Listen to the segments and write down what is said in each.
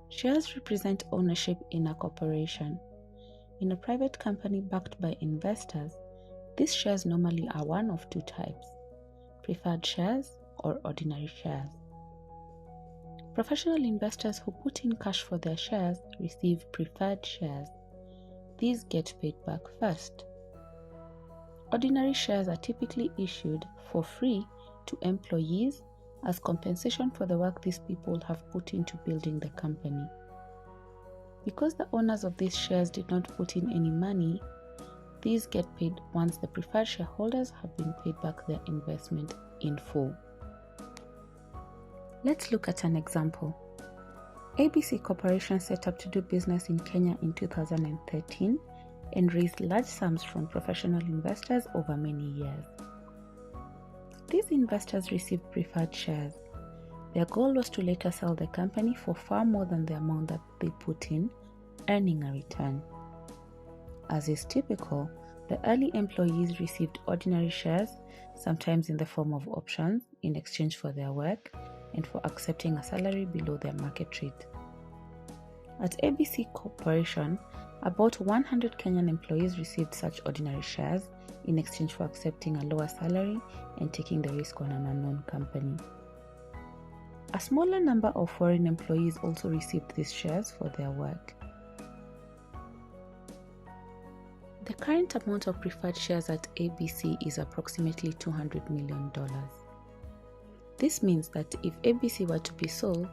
Shares represent ownership in a corporation. In a private company backed by investors, these shares normally are one of two types: preferred shares or ordinary shares. Professional investors who put in cash for their shares receive preferred shares. These get paid back first. Ordinary shares are typically issued for free to employees as compensation for the work these people have put into building the company. Because the owners of these shares did not put in any money, these get paid once the preferred shareholders have been paid back their investment in full. Let's look at an example. ABC Corporation set up to do business in Kenya in 2013 and raised large sums from professional investors over many years. These investors received preferred shares. Their goal was to later sell the company for far more than the amount that they put in, earning a return. As is typical, the early employees received ordinary shares, sometimes in the form of options, in exchange for their work and for accepting a salary below their market rate. At ABC Corporation, about 100 Kenyan employees received such ordinary shares in exchange for accepting a lower salary and taking the risk on an unknown company. A smaller number of foreign employees also received these shares for their work. The current amount of preferred shares at ABC is approximately $200 million. This means that if ABC were to be sold,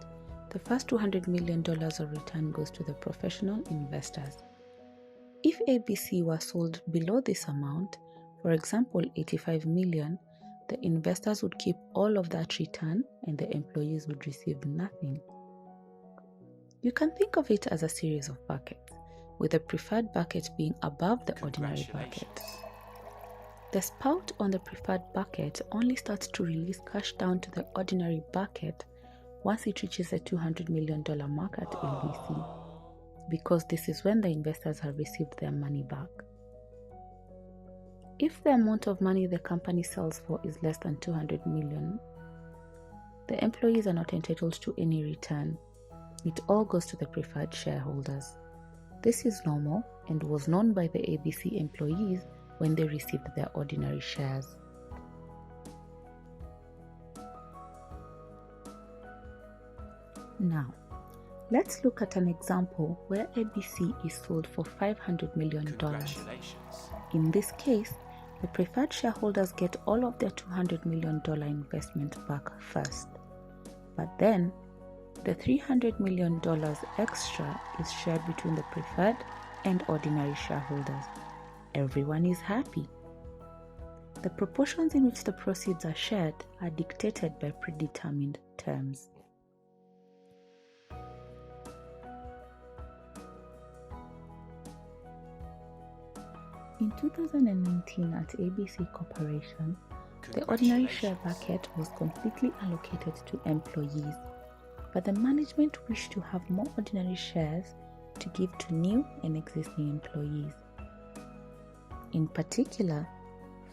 the first $200 million of return goes to the professional investors. If ABC were sold below this amount, for example $85 million, the investors would keep all of that return and the employees would receive nothing. You can think of it as a series of buckets, with the preferred bucket being above the ordinary bucket. The spout on the preferred bucket only starts to release cash down to the ordinary bucket once it reaches the $200 million mark at ABC, because this is when the investors have received their money back. If the amount of money the company sells for is less than $200 million, the employees are not entitled to any return. It all goes to the preferred shareholders. This is normal and was known by the ABC employees when they received their ordinary shares. Now, let's look at an example where ABC is sold for $500 million. In this case, the preferred shareholders get all of their $200 million investment back first. But then, the $300 million extra is shared between the preferred and ordinary shareholders. Everyone is happy. The proportions in which the proceeds are shared are dictated by predetermined terms. In 2019 at ABC Corporation, the ordinary share bucket was completely allocated to employees, but the management wished to have more ordinary shares to give to new and existing employees. In particular,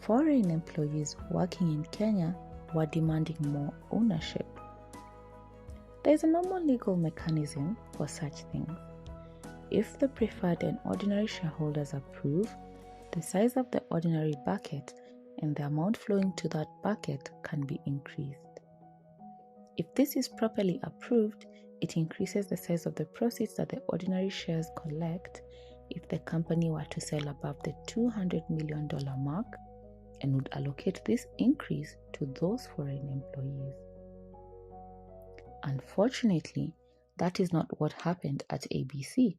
foreign employees working in Kenya were demanding more ownership. There is a normal legal mechanism for such things. If the preferred and ordinary shareholders approve, the size of the ordinary bucket and the amount flowing to that bucket can be increased. If this is properly approved, it increases the size of the proceeds that the ordinary shares collect if the company were to sell above the $200 million mark, and would allocate this increase to those foreign employees. Unfortunately, that is not what happened at ABC.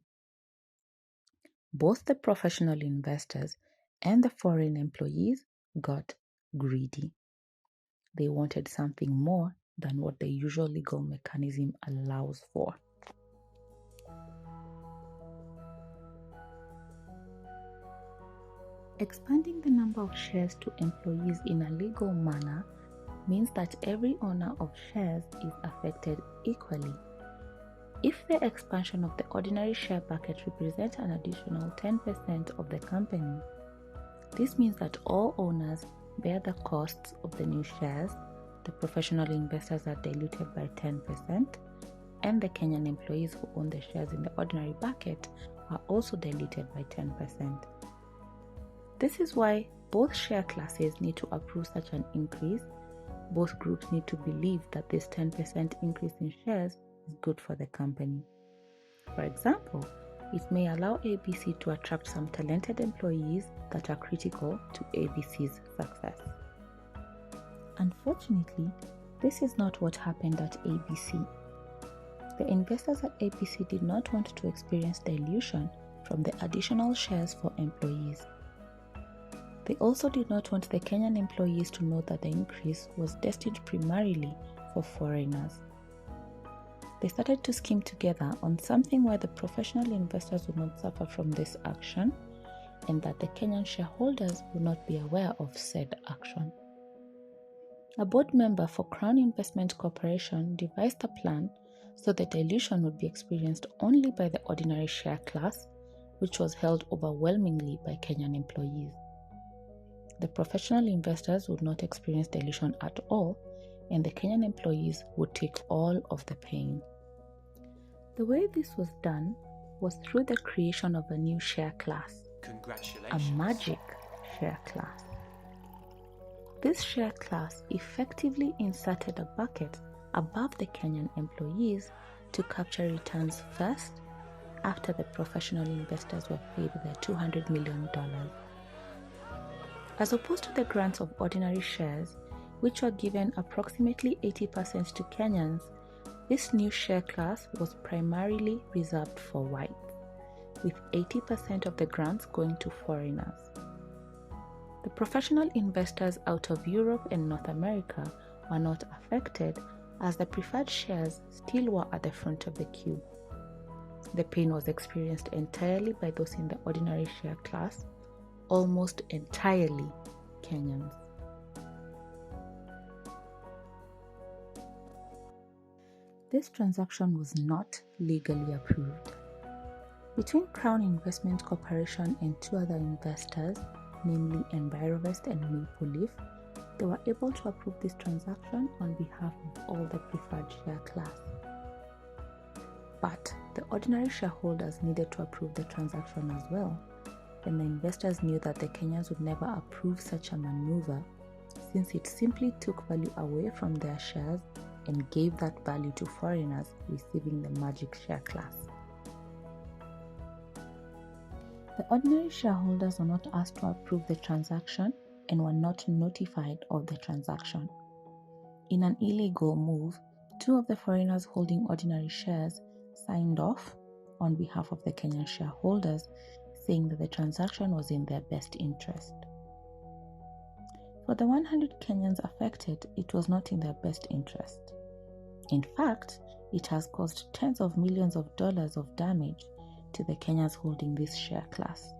Both the professional investors and the foreign employees got greedy. They wanted something more than what the usual legal mechanism allows for. Expanding the number of shares to employees in a legal manner means that every owner of shares is affected equally. If the expansion of the ordinary share bucket represents an additional 10% of the company, this means that all owners bear the costs of the new shares, the professional investors are diluted by 10%, and the Kenyan employees who own the shares in the ordinary bucket are also diluted by 10%. This is why both share classes need to approve such an increase. Both groups need to believe that this 10% increase in shares is good for the company. For example, it may allow ABC to attract some talented employees that are critical to ABC's success. Unfortunately, this is not what happened at ABC. The investors at ABC did not want to experience dilution from the additional shares for employees. They also did not want the Kenyan employees to know that the increase was destined primarily for foreigners. They started to scheme together on something where the professional investors would not suffer from this action and that the Kenyan shareholders would not be aware of said action. A board member for Crown Investment Corporation devised a plan so the dilution would be experienced only by the ordinary share class, which was held overwhelmingly by Kenyan employees. The professional investors would not experience dilution at all, and the Kenyan employees would take all of the pain. The way this was done was through the creation of a new share class, a magic share class. This share class effectively inserted a bucket above the Kenyan employees to capture returns first after the professional investors were paid their $200 million. As opposed to the grants of ordinary shares, which were given approximately 80% to Kenyans, this new share class was primarily reserved for whites, with 80% of the grants going to foreigners. The professional investors out of Europe and North America were not affected as the preferred shares still were at the front of the queue. The pain was experienced entirely by those in the ordinary share class, almost entirely Kenyans. This transaction was not legally approved. Between Crown Investment Corporation and two other investors, namely Envirovest and Maple Leaf, they were able to approve this transaction on behalf of all the preferred share class. But the ordinary shareholders needed to approve the transaction as well, and the investors knew that the Kenyans would never approve such a maneuver since it simply took value away from their shares and gave that value to foreigners receiving the magic share class. The ordinary shareholders were not asked to approve the transaction and were not notified of the transaction. In an illegal move, two of the foreigners holding ordinary shares signed off on behalf of the Kenyan shareholders, saying that the transaction was in their best interest. For the 100 Kenyans affected, it was not in their best interest. In fact, it has caused tens of millions of dollars of damage to the Kenyans holding this share class.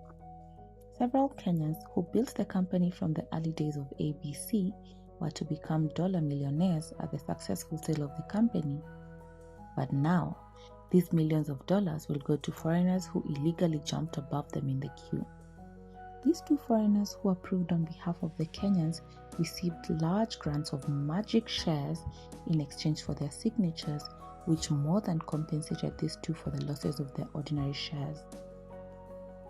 Several Kenyans who built the company from the early days of ABC were to become dollar millionaires at the successful sale of the company. But now, these millions of dollars will go to foreigners who illegally jumped above them in the queue. These two foreigners who approved on behalf of the Kenyans received large grants of magic shares in exchange for their signatures, which more than compensated these two for the losses of their ordinary shares.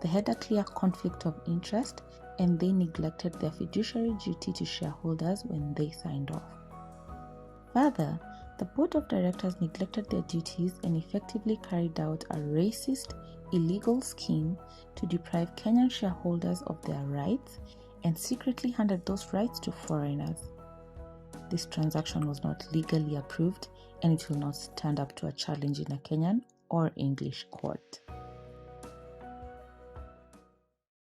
They had a clear conflict of interest, and they neglected their fiduciary duty to shareholders when they signed off. Further, the board of directors neglected their duties and effectively carried out a racist, illegal scheme to deprive Kenyan shareholders of their rights and secretly handed those rights to foreigners. This transaction was not legally approved, and it will not stand up to a challenge in a Kenyan or English court.